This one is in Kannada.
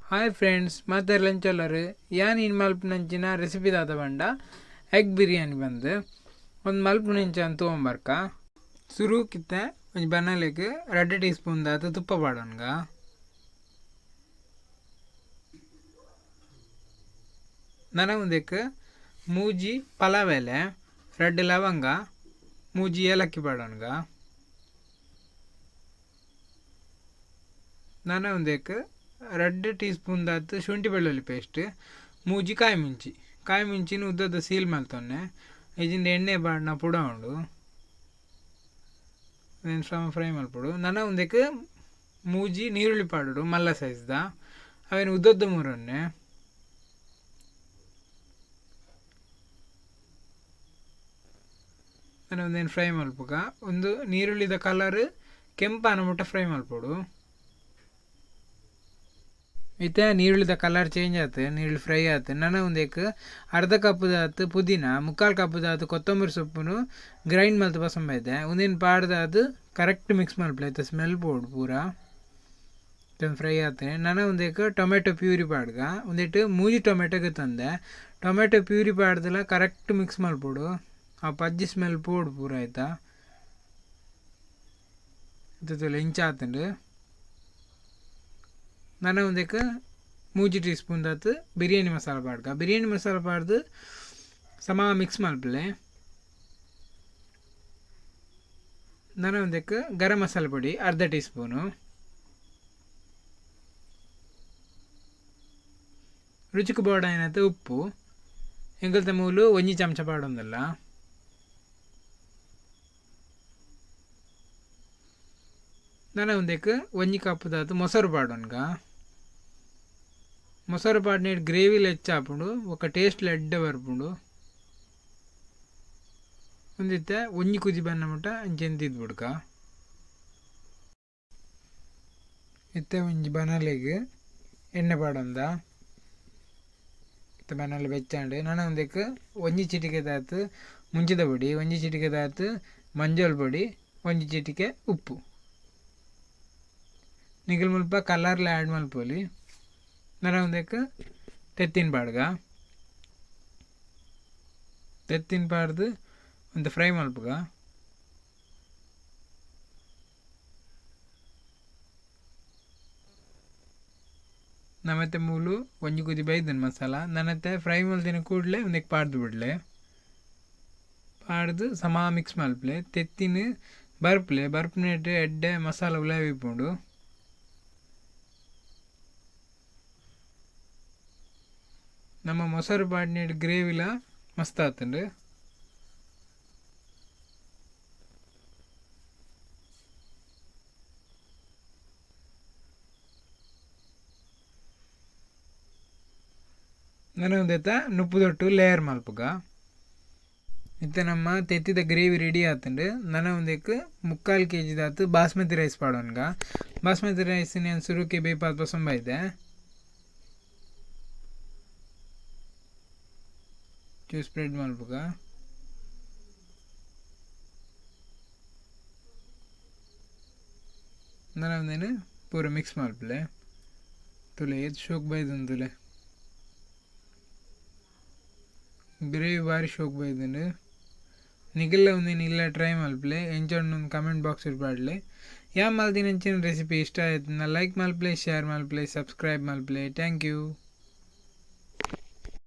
ಹಾಯ್ ಫ್ರೆಂಡ್ಸ್, ಮತ್ತೆ ಲಂಚಲ್ಲರು ಯಾನ್ ಇನ್ನು ಮಲ್ಪನಂಚಿನ ರೆಸಿಪಿ ದಾದ ಬಂಡ ಎಗ್ ಬಿರಿಯಾನಿ ಬಂದು ಒಂದು ಮಲ್ಪನಂಚ ಅಂತ ತೊಗೊಂಬರ್ಕ ಸುರುಕಿತ್ತ ಒಂದು ಬನ್ನಲೆಗೆ 2 ಟೀ ಸ್ಪೂನ್ ದಾತ ತುಪ್ಪ ಪಾಡೋನ್ಗ. ನನಗೆ ಒಂದಕ್ಕೆ ಮೂಜಿ ಪಲಾವ್ ಎಲೆ 2 ಲವಂಗ ಮೂಜಿ ಏಲಕ್ಕಿ ಪಾಡೋನ್ಗ. ನನಗೆ ಒಂದಕ್ಕೆ 2 ಟೀ ಸ್ಪೂನ್ ದಾತು ಶುಂಠಿ ಬೆಳ್ಳುಳ್ಳಿ ಪೇಸ್ಟ್ ಮೂಜಿ ಕಾಯಿ ಮುಂಚಿನ ಉದ್ದದ ಸೀಲ್ ಮಲ್ತೊನ್ನೆ ಇಜಿಂದ ಎಣ್ಣೆ ಬಾಡಿನ ಪುಡ ಉಂಡು ಫ್ರೈ ಮಲ್ಪಡು. ನನಗೆ ಒಂದಕ್ಕೆ ಮೂಜಿ ನೀರುಳ್ಳಿ ಪಾಡೋಡು ಮಲ್ಲ ಸೈಜ್ದ ಅವೇನು ಉದ್ದದ್ದು ಮೂರನ್ನೆ ನನಗೆ ಒಂದೇನು ಫ್ರೈ ಮಲ್ಪುಗ ಒಂದು ನೀರುಳ್ಳಿದ ಕಲರ್ ಕೆಂಪಾನ ಮುಟ್ಟ ಫ್ರೈ ಮಲ್ಪಡು. ಇತ್ತೆ ನೀರುಳ್ಳಿದ ಕಲರ್ ಚೇಂಜ್ ಆಯ್ತು, ನೀರುಳ್ಳಿ ಫ್ರೈ ಆಯ್ತು. ನನಗೆ ಒಂದಕ್ಕೆ ಅರ್ಧ ಕಪ್ ದಾತು ಪುದೀನ, 3/4 ಕಪ್ ದಾತು ಕೊತ್ತಂಬರಿ ಸೊಪ್ಪು ಗ್ರೈಂಡ್ ಮಲ್ತು ಪಸಂದ್ ಐತೆ. ಒಂದೇನು ಪಾಡ್ದಾದು ಕರೆಕ್ಟ್ ಮಿಕ್ಸ್ ಮಲ್ಪೈತೆ, ಸ್ಮೆಲ್ ಪೋಡು ಪೂರ ಫ್ರೈ ಆಯ್ತು. ನನಗೆ ಒಂದಕ್ಕೆ ಟೊಮೆಟೊ ಪ್ಯೂರಿ ಪಾಡ್ಗ ಒಂದಿಟ್ಟು ಮೂಜಿ ಟೊಮೆಟೊಗೆ ತಂದೆ. ಟೊಮೆಟೊ ಪ್ಯೂರಿ ಪಾಡ್ದಲ್ಲ ಕರೆಕ್ಟ್ ಮಿಕ್ಸ್ ಮಲ್ಪೋಡು, ಆ ಪಜ್ಜಿ ಸ್ಮೆಲ್ ಪೋಡು ಪೂರ ಆಯ್ತಾ. ಇದು ಇಂಚ ಆತಂಡು. ನನಗೆ ಒಂದಕ್ಕೆ ಮೂಜಿ ಟೀ ಸ್ಪೂನ್ ದಾತು ಬಿರಿಯಾನಿ ಮಸಾಲ ಪಾಡ್ಗ ಬಿರಿಯಾನಿ ಮಸಾಲ ಪಾಡ್ದು ಸಮ ಮಿಕ್ಸ್ ಮಲ್ಪಲೆ. ನನಗೆ ಒಂದಕ್ಕೆ ಗರಂ ಮಸಾಲ ಪುಡಿ ಅರ್ಧ ಟೀ ಸ್ಪೂನು, ರುಚಿಗೆ ಬೋರ್ಡ ಏನತ್ತೆ ಉಪ್ಪು ಎಂಗಲ್ತ ಮೂಲು 1 ಚಮಚ ಪಾಡೊಂದಲ್ಲ. ನನಗೆ ಒಂದಕ್ಕೆ 1 ಕಪ್ ದಾತು ಮೊಸರು ಪಾಡೋನ್ಗ. ಮೊಸರು ಪಾಡಿನ ಗ್ರೇವಿಲಿ ಹೆಚ್ಚಾಪುಂಡು ఒక ಟೇಸ್ಟ್ ಎಡ್ಡೆ ಬರ್ಪುಂಡು. ಒಂದಿತ್ತೆ 1 ಕುದಿ ಬನ್ನ ಮುಟ್ಟ ಅಂಚೆಂತಿದ್ದು ಬಿಡ್ಕ. ಇತ್ತೆ ಒಂಜಿ ಬನಲೆಗೆ ಎಣ್ಣೆ ಪಾಡೊಂದ ಇತ್ತೆ ಬನಲೆ ಬೆಚ್ಚಾಂಡು. ನನಗೆ ಒಂದಕ್ಕೆ 1 ಚಿಟಿಕೆ ದಾತು ಮುಂಚಿದ ಪುಡಿ, 1 ಚಿಟಿಕೆ ದಾತು ಮಂಜಲ್ ಪುಡಿ, 1 ಚಿಟಿಕೆ ಉಪ್ಪು ನಿಗಲ್ ಮುಲ್ಪ ಕಲರ್ಲ ಆ್ಯಡ್ ಮಲ್ಪೋಲಿ. ನನಗೆ ಒಂದಕ್ಕೆ ತೆತ್ತಿನ ಪಾಡ್ಗ ತೆತ್ತಿನ ಪಾಡ್ದು ಒಂದು ಫ್ರೈ ಮಲ್ಪುಗ. ನಮ್ಮತ್ತೆ ಮೂಲು 1 ಕುದಿ ಬೈದನ್ ಮಸಾಲ ನನ್ನತ್ತೆ ಫ್ರೈ ಮಲ್ತಿನ ಕೂಡಲೇ ಒಂದಕ್ಕೆ ಪಾಡ್ದು ಬಿಡ್ಲೆ. ಪಾಡ್ದು ಸಮ ಮಿಕ್ಸ್ ಮಲ್ಪಲೆ ತೆತ್ತಿನ ಬರ್ಪ್ನೇಟ್ ಎಡ್ಡೆ ಮಸಾಲ ಉಲಾವಿಪುಂಡು. ನಮ್ಮ ಮೊಸರು ಪಾಡಿನ ಗ್ರೇವಿಲ ಮಸ್ತ್ ಆತಂಡು. ನನಗೆ ಒಂದೆತ್ತ ನುಪ್ಪು ತೊಟ್ಟು ಲೇಯರ್ ಮಲ್ಪುಗ. ಇತ್ತೆ ನಮ್ಮ ತೆತ್ತಿದ ಗ್ರೇವಿ ರೆಡಿ ಆತಂಡು. ನನಗೆ ಒಂದಕ್ಕೆ 3/4 kg ದಾತು ಬಾಸ್ಮತಿ ರೈಸ್ ಪಾಡೋನ್ಗ. ಬಾಸ್ಮತಿ ರೈಸ್ ನಾನು ಸುರುಕೆ ಬೇಪಾದ ಪಸಂದ್ ಐತೆ. ಸ್ಪ್ರೆಡ್ ಮಲ್ಪುಗ. ನನಗೆ ಒಂದೇನು ಪೂರ ಮಿಕ್ಸ್ ಮಲ್ಪಲೆ ತುಲೆ ಏದು ಶೋಕ್ ಬೈದನು ತುಲೆ ಗ್ರೇವಿ ಭಾರಿ ಶೋಕ್ ಬೈದನು. ನಿಗಲ್ಲ ಒಂದೇನು ಇಲ್ಲ ಟ್ರೈ ಮಲ್ಪಲೆ ಎಂಚೊಂಡು ಒಂದು ಕಮೆಂಟ್ ಬಾಕ್ಸ್ ಪಾಡಲೆ. ಯಾ ಮಲ್ದಿನ ರೆಸಿಪಿ ಇಷ್ಟ ಆಯ್ತು ಲೈಕ್ ಮಲ್ಪಲೆ, ಶೇರ್ ಮಲ್ಪಲೆ, ಸಬ್ಸ್ಕ್ರೈಬ್ ಮಲ್ಪಲೆ. Thank you.